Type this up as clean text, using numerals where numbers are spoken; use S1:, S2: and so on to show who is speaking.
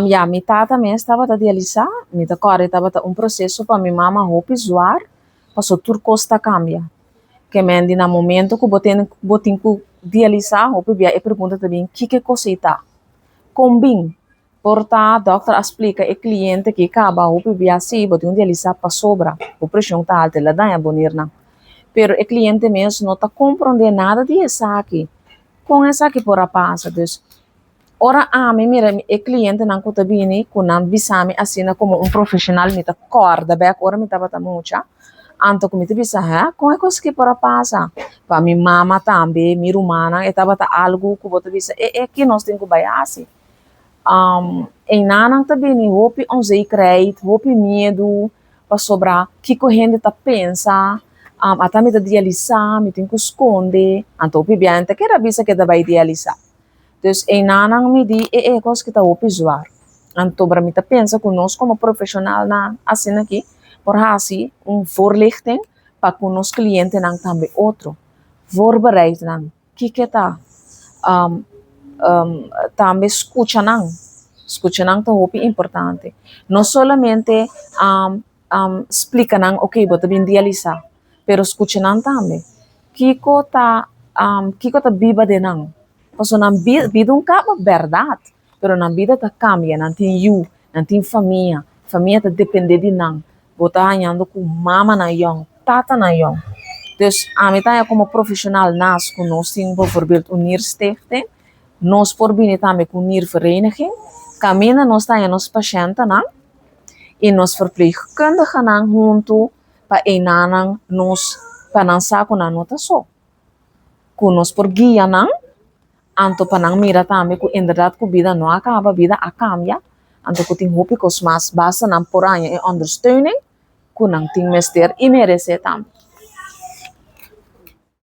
S1: Ja, mi tata mesmo estava a dialisar, mi ta corre estava um processo para mi mama hopi zoar, passou tur costa cambia. Que mendi na momento que botin ku dialisar, hopi bia e pergunta também, que coisa está? Combin. Porta, doctor explica e cliente que acaba hopi bia assim, botin dialisar para sobra, o pressão tá alta, ela dá bonir na. Pero o cliente mesmo não está compreendendo nada de essa aqui. Com essa aqui por a passa, dus ora a mim, mira, e cliente não conta bem, com não bisame assim como um profissional, me tá corda, bem, ora me tá bata mucha, anto como te bisa, com é coisa que por a passa, para minha mama também, minha humana, e tá bata algo que bota bisa, que nós temos que baiar assim. Em nanang também, hope onze crédito, hope medo, para sobrar, que corrente tá pensa, até me tá idealizar, me tem que esconder, anto hope bem, que era bisa que tá vai idealizar. Dus em nanang me di coisa que tá o zoar. Então, para mim, tá pensa que nós como profissional na assim aqui, por assim, voorlichting para que nos cliente não também outro. Voorbereid não. Que tá um, também escuta não tá muito importante. Não somente explica não, ok, vou te idealizar, pero escuta não também. Kiko tá biba de não. Paso na vida um cabo verdade, pero na vida tá cambia, não tem you, não tem família, família tá depende de não. Bota ganhando com mama na yong, tata na yong. Dus a mim tá como profissional nas com nós tem bijvoorbeeld unir stichting, nós por bine também com unir vereniging, camina nós tá nos patiënten não, e nós verpleegkundigen não junto para enanang nós para não saco na nota só. Com nós por guia não anto panang mira tami ku inderdaad ku vida no acaba, vida a cambia. Anto ku ting hopi kos mas basa ng poranya e ondersteuning ku nang ting mester i merece tam.